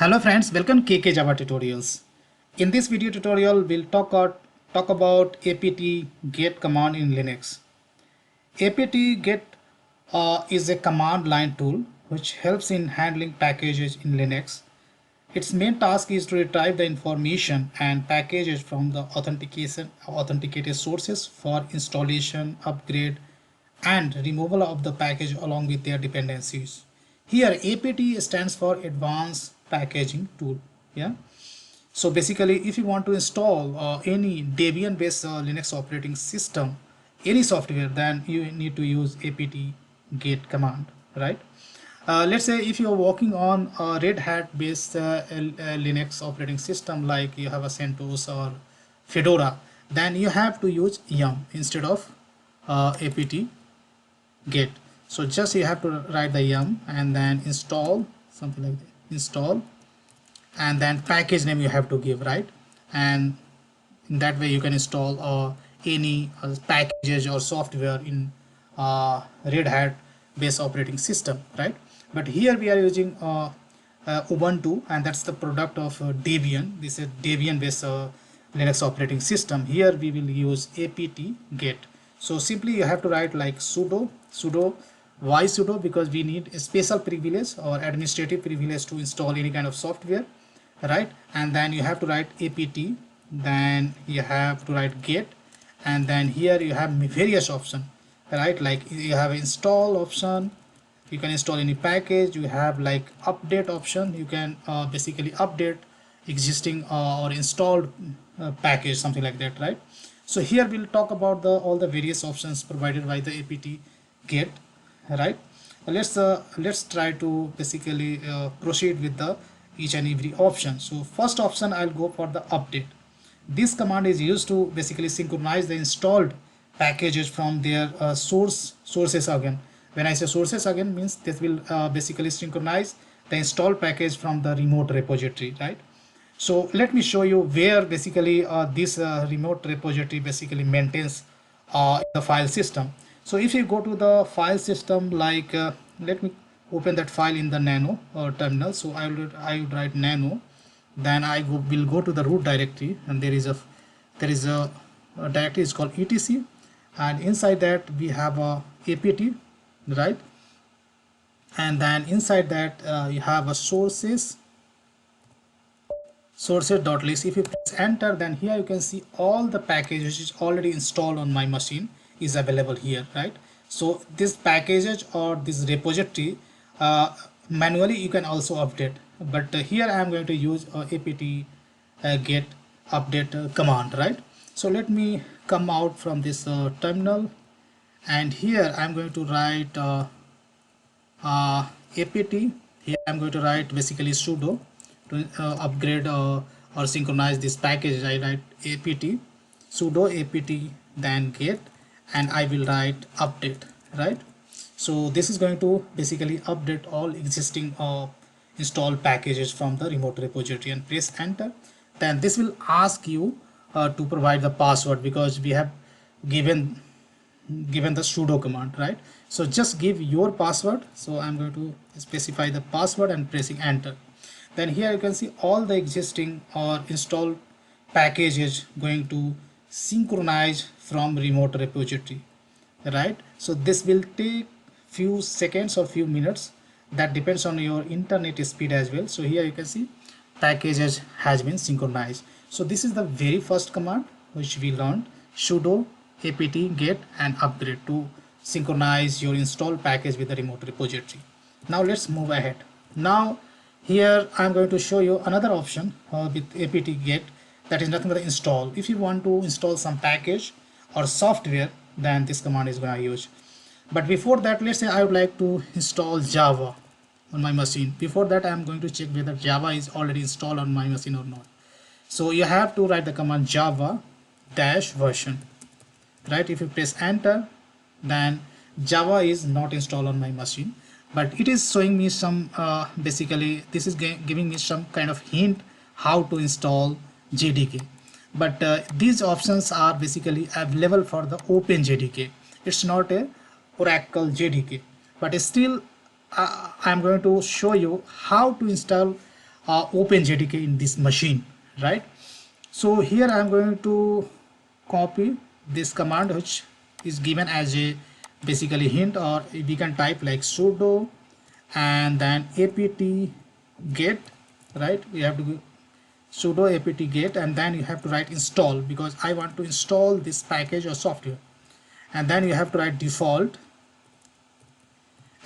Hello friends, welcome KK Java Tutorials. In this video tutorial, we'll talk about apt get command in Linux. apt get is a command line tool which helps in handling packages in Linux. Its main task is to retrieve the information and packages from the authenticated sources for installation, upgrade, and removal of the package along with their dependencies. Here apt stands for advanced packaging tool. Yeah, so basically if you want to install any Debian based Linux operating system, any software, then you need to use apt get command, right? Let's say if you're working on a Red Hat based Linux operating system, like you have a CentOS or Fedora, then you have to use yum instead of apt get. So just you have to write the yum and then install something like that, install, and then package name you have to give, right? And in that way you can install any packages or software in Red Hat based operating system, right? But here we are using Ubuntu, and that's the product of Debian. This is Debian based Linux operating system. Here we will use apt get. So simply you have to write like sudo. Why sudo? Because we need a special privilege or administrative privilege to install any kind of software, right? And then you have to write apt, then you have to write get, and then here you have various options, right? Like you have install option, you can install any package. You have like update option, you can basically update existing or installed package, something like that, right? So here we'll talk about the all the various options provided by the apt get, right? Let's try to basically proceed with the each and every option. So first option, I'll go for the update. This command is used to basically synchronize the installed packages from their sources again. When I say sources again, means this will basically synchronize the installed package from the remote repository, right? So let me show you where basically this remote repository basically maintains the file system. So if you go to the file system, like let me open that file in the nano terminal. So I would write nano, then will go to the root directory, and there is a directory is called etc, and inside that we have a apt, right? And then inside that you have a sources.list. If you press enter, then here you can see all the packages which is already installed on my machine is available here, right? So this packages or this repository manually you can also update, but here I am going to use apt get update command, right? So let me come out from this terminal, and here I'm going to write apt. Here I'm going to write basically sudo to upgrade or synchronize this package. I write apt sudo apt then get, and I will write update, right? So this is going to basically update all existing installed packages from the remote repository, and press enter. Then this will ask you to provide the password, because we have given the sudo command, right? So just give your password. So I'm going to specify the password and pressing enter. Then here you can see all the existing or installed packages going to synchronize from remote repository, right? So this will take few seconds or few minutes, that depends on your internet speed as well. So here you can see packages has been synchronized. So this is the very first command which we learned, sudo apt get and upgrade, to synchronize your installed package with the remote repository. Now let's move ahead. Now here I'm going to show you another option with apt get, that is nothing but install. If you want to install some package or software, then this command is going to use. But before that, let's say I would like to install Java on my machine. Before that, I am going to check whether Java is already installed on my machine or not. So you have to write the command java dash version, right? If you press enter, then Java is not installed on my machine, but it is showing me some basically this is giving me some kind of hint how to install JDK. But these options are basically available for the Open JDK. It's not a Oracle JDK, but still I'm going to show you how to install OpenJDK in this machine, right? So here I am going to copy this command, which is given as a basically hint, or we can type like sudo and then apt get, right? We have to go sudo apt get, and then you have to write install, because I want to install this package or software. And then you have to write default,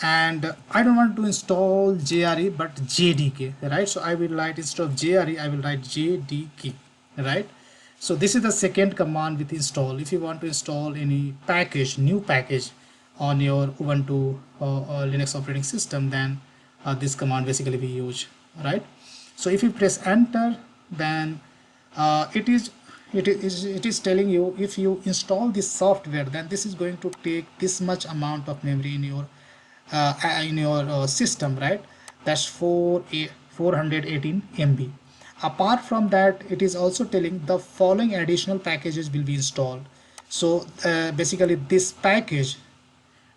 and I don't want to install JRE but JDK, right? So I will write, instead of JRE I will write JDK, right? So this is the second command with install. If you want to install any package, new package on your Ubuntu or Linux operating system, then this command basically we use, right? So if you press enter, then it is telling you, if you install this software, then this is going to take this much amount of memory in your system, right? That's 418 MB. Apart from that, it is also telling the following additional packages will be installed. So basically this package,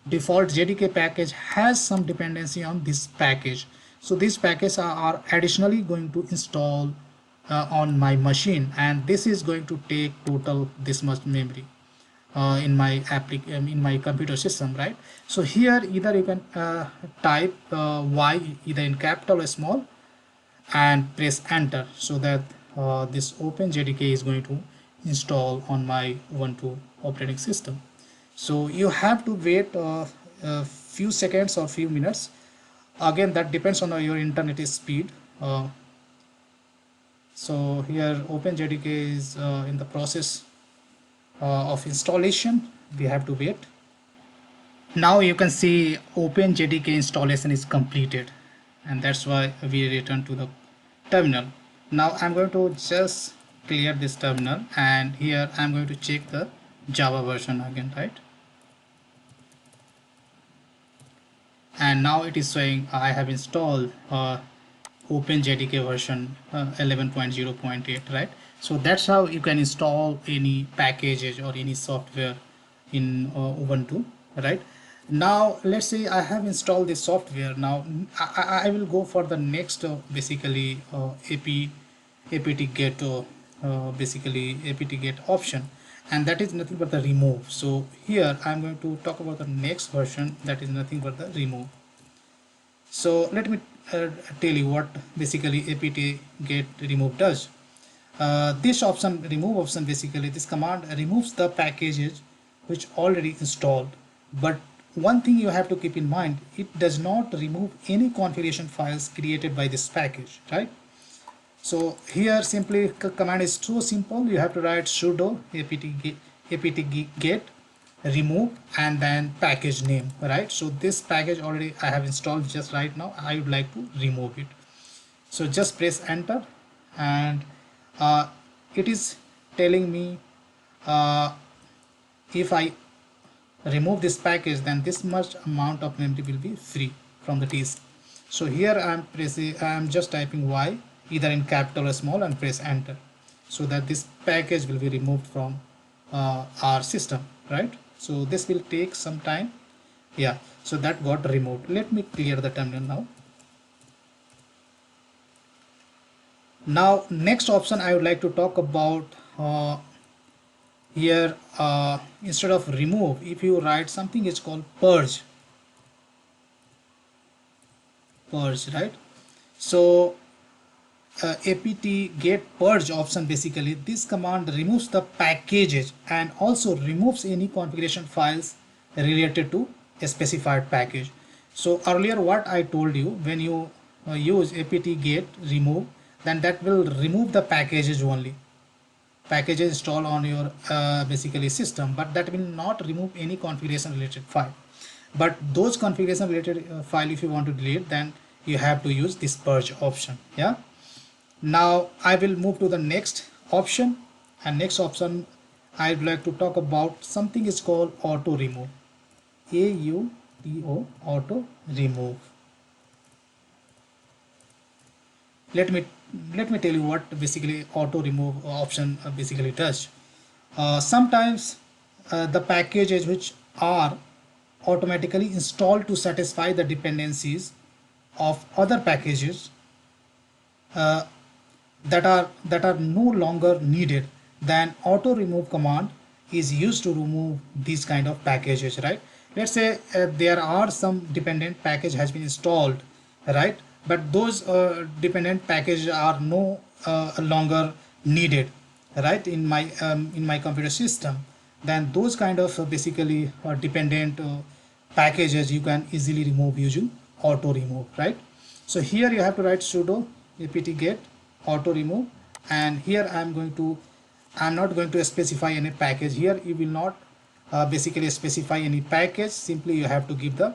default JDK package, has some dependency on this package. So these packages are additionally going to install on my machine, and this is going to take total this much memory in my computer system, right? So here either you can type Y either in capital or small and press enter, so that this OpenJDK is going to install on my Ubuntu operating system. So you have to wait a few seconds or few minutes. Again, that depends on your internet speed. So here OpenJDK is in the process of installation. We have to wait. Now you can see OpenJDK installation is completed, and that's why we return to the terminal. Now I'm going to just clear this terminal, and here I'm going to check the Java version again, right? And now it is showing I have installed OpenJDK version 11.0.8, right? So that's how you can install any packages or any software in Ubuntu, right? Now let's say I have installed this software. Now I will go for the next basically apt get basically apt get option, and that is nothing but the remove. So here I'm going to talk about the next version, that is nothing but the remove. So let me tell you what basically apt get remove does. This option, remove option, basically this command removes the packages which already installed. But one thing you have to keep in mind, it does not remove any configuration files created by this package, right? So here simply command is so simple. You have to write sudo apt get remove and then package name, right? So this package already I have installed just right now. I would like to remove it. So just press enter, and it is telling me if I remove this package, then this much amount of memory will be free from the disk. So here I am just typing Y either in capital or small and press enter, so that this package will be removed from our system, right? So this will take some time. Yeah, so that got removed. Let me clear the terminal now. Now next option I would like to talk about here, instead of remove, if you write something is called purge, right? So apt get purge option, basically this command removes the packages and also removes any configuration files related to a specified package. So earlier what I told you, when you use apt get remove, then that will remove the packages only, packages installed on your basically system, but that will not remove any configuration related file. But those configuration related file, if you want to delete, then you have to use this purge option. Yeah. Now I will move to the next option, and next option I'd like to talk about something is called auto remove. AUTO, auto remove. Let me tell you what basically auto remove option basically does. Sometimes the packages which are automatically installed to satisfy the dependencies of other packages uh, that are no longer needed, then auto remove command is used to remove these kind of packages, right? Let's say there are some dependent package has been installed, right? But those dependent packages are no longer needed, right, in my computer system. Then those kind of basically dependent packages you can easily remove using auto remove, right? So here you have to write sudo apt get auto remove, and here I'm not going to specify any package. Here you will not basically specify any package, simply you have to give the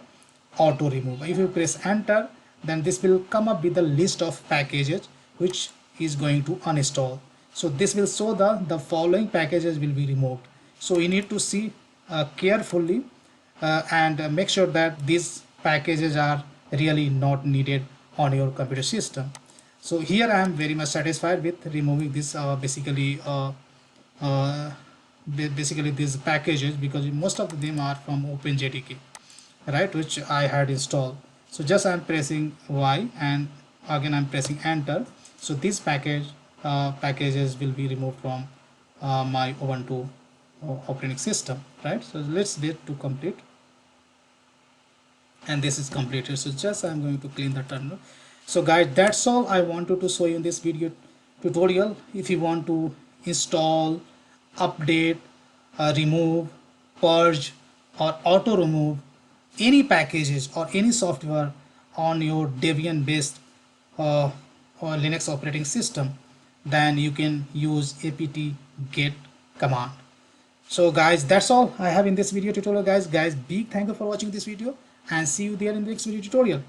auto remove. If you press enter, then this will come up with the list of packages which is going to uninstall. So this will show the following packages will be removed. So you need to see carefully and make sure that these packages are really not needed on your computer system. So here I am very much satisfied with removing this uh, basically these packages, because most of them are from OpenJDK, right, which I had installed. So just I'm pressing Y, and again I'm pressing enter. So this packages will be removed from my Ubuntu operating system, right? So let's wait to complete, and this is completed. So just I'm going to clean the terminal. So guys, that's all I wanted to show you in this video tutorial. If you want to install, update, remove, purge, or auto remove any packages or any software on your Debian based or Linux operating system, then you can use apt get command. So guys, that's all I have in this video tutorial. Guys, big thank you for watching this video, and see you there in the next video tutorial.